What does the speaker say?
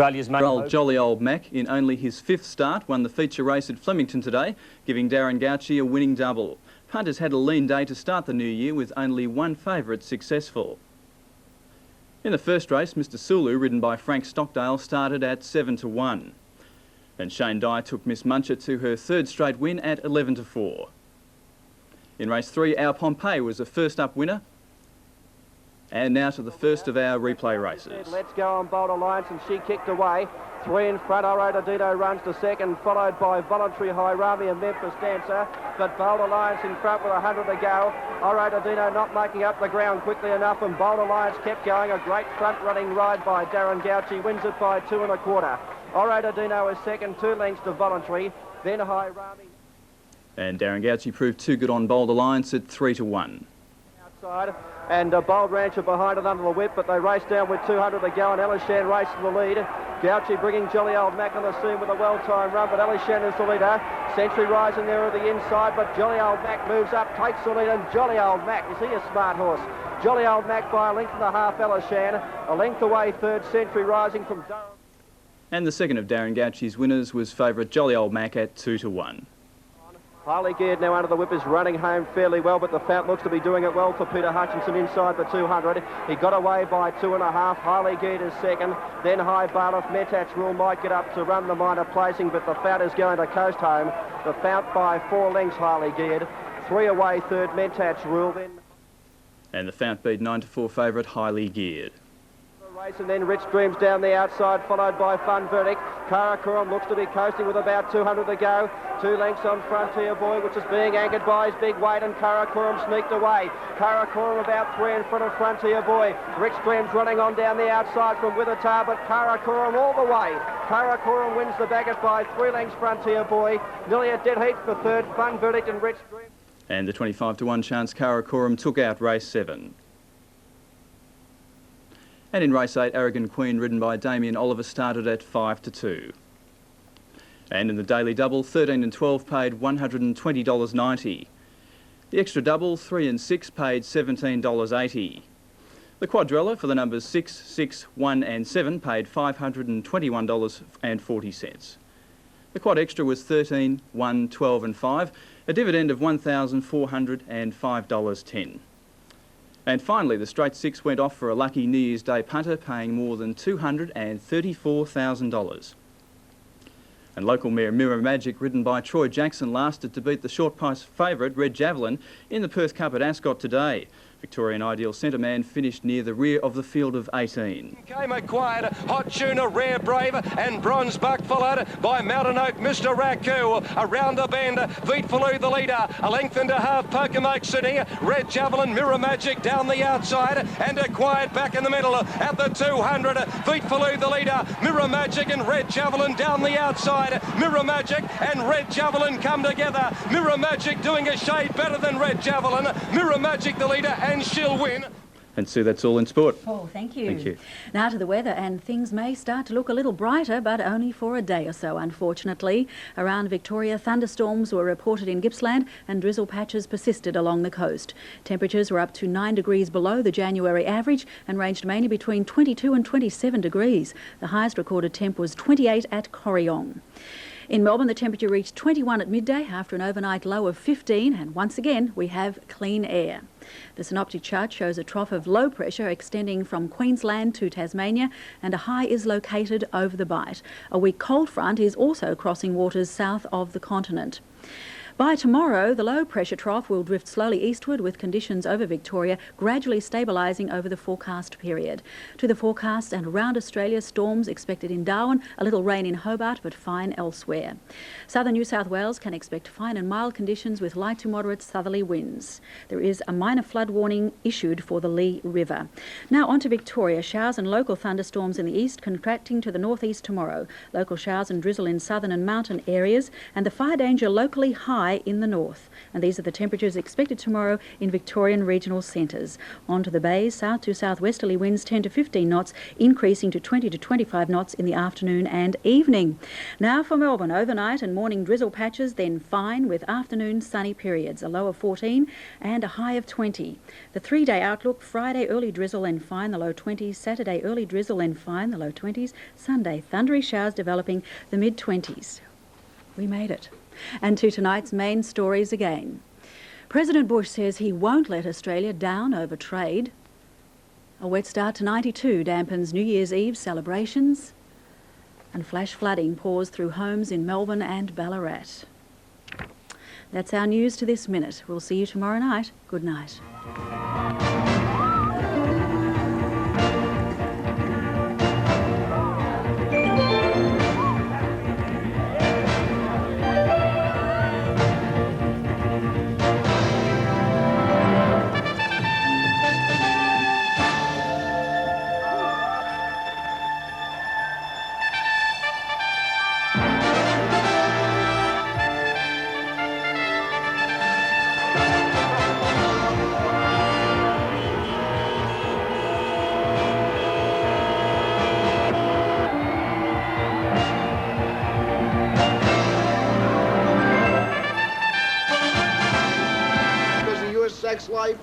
Australia's main Jolly Old Mac, in only his 5th start, won the feature race at Flemington today, giving Darren Gauci a winning double. Punters had a lean day to start the new year with only one favourite successful. In the first race, Mr Sulu, ridden by Frank Stockdale, started at 7-1. Then Shane Dye took Miss Muncher to her 3rd straight win at 11-4. In race 3, our Pompeii was the first up winner. And now to the first of our replay races. Let's Go on Bold Alliance, and she kicked away. 3 in front. Orodadino runs to second, followed by Voluntary High Rami and Memphis Dancer. But Bold Alliance in front with 100 to go. Orodadino not making up the ground quickly enough, and Bold Alliance kept going. A great front-running ride by Darren Gauci, wins it by 2 1/4. Orodadino is second, 2 lengths to Voluntary, then High Rami. And Darren Gauci proved too good on Bold Alliance at 3-1. Outside, and Bold Rancher behind it under the whip, but they race down with 200 to go, and Elishan racing the lead. Gauci bringing Jolly Old Mac on the scene with a well-timed run, but Elishan is the leader. Century rising there at the inside, but Jolly Old Mac moves up, takes the lead, and Jolly Old Mac, is he a smart horse? Jolly Old Mac by a length and a half, Elishan. A length away, 3rd, Century Rising from Durham. And the second of Darren Gauci's winners was favourite Jolly Old Mac at 2-1. Highly geared now under the whip, is running home fairly well, but the Fount looks to be doing it well for Peter Hutchinson inside the 200. He got away by 2 1/2. Highly geared is second. Then High Bailiff, Metat's Rule might get up to run the minor placing, but the Fount is going to coast home. The Fount by 4 lengths, highly geared. 3 away, 3rd, Metat's Rule. Then. And the Fount beat 9-4 favourite Highly Geared. Race, and then Rich Dreams down the outside, followed by Fun Verdict. Karakoram looks to be coasting with about 200 to go. 2 lengths on Frontier Boy, which is being anchored by his big weight, and Karakoram sneaked away. Karakoram about 3 in front of Frontier Boy. Rich Dreams running on down the outside from Withertar, but Karakoram all the way. Karakoram wins the baggage by 3 lengths, Frontier Boy. Nearly a dead heat for 3rd, Fun Verdict and Rich Dreams. And the 25-1 chance Karakoram took out race 7. And in race 8, Arrogant Queen, ridden by Damien Oliver, started at 5-2. And in the daily double, 13 and 12 paid $120.90. The extra double, 3 and 6 paid $17.80. The quadrella for the numbers 6, 6, 1 and 7 paid $521.40. The quad extra was 13, 1, 12 and 5, a dividend of $1,405.10. And finally, the straight 6 went off for a lucky New Year's Day punter, paying more than $234,000. And local mare Mirror Magic, ridden by Troy Jackson, lasted to beat the short price favourite Red Javelin in the Perth Cup at Ascot today. Victorian Ideal Centre Man finished near the rear of the field of 18. Came acquired, Hot Tuna, Rare Brave and Bronze Buck, followed by Mountain Oak, Mr Raku. Around the bend, Veetfaloo the leader, a length and a half, Pocomoke City, Red Javelin, Mirror Magic down the outside, and acquired back in the middle at the 200. Veetfaloo the leader, Mirror Magic and Red Javelin down the outside. Mirror Magic and Red Javelin come together. Mirror Magic doing a shade better than Red Javelin. Mirror Magic the leader, and she'll win. And Sue, that's all in sport. Paul, thank you. Thank you. Now to the weather, and things may start to look a little brighter, but only for a day or so, unfortunately. Around Victoria, thunderstorms were reported in Gippsland and drizzle patches persisted along the coast. Temperatures were up to 9 degrees below the January average and ranged mainly between 22 and 27 degrees. The highest recorded temp was 28 at Corryong. In Melbourne, the temperature reached 21 at midday after an overnight low of 15, and once again, we have clean air. The synoptic chart shows a trough of low pressure extending from Queensland to Tasmania, and a high is located over the Bight. A weak cold front is also crossing waters south of the continent. By tomorrow, the low pressure trough will drift slowly eastward, with conditions over Victoria gradually stabilising over the forecast period. To the forecast and around Australia, storms expected in Darwin, a little rain in Hobart, but fine elsewhere. Southern New South Wales can expect fine and mild conditions with light to moderate southerly winds. There is a minor flood warning issued for the Lee River. Now on to Victoria. Showers and local thunderstorms in the east, contracting to the northeast tomorrow. Local showers and drizzle in southern and mountain areas, and the fire danger locally high dry in the north. And these are the temperatures expected tomorrow in Victorian regional centres. Onto the bay, south to southwesterly winds 10 to 15 knots, increasing to 20 to 25 knots in the afternoon and evening. Now for Melbourne, overnight and morning drizzle patches, then fine with afternoon sunny periods, a low of 14 and a high of 20. The 3-day outlook: Friday early drizzle and fine, the low 20s. Saturday early drizzle and fine, the low 20s. Sunday thundery showers developing, the mid-20s. We made it. And to tonight's main stories again. President Bush says he won't let Australia down over trade. A wet start to 92 dampens New Year's Eve celebrations. And flash flooding pours through homes in Melbourne and Ballarat. That's our news to this minute. We'll see you tomorrow night. Good night. Sex life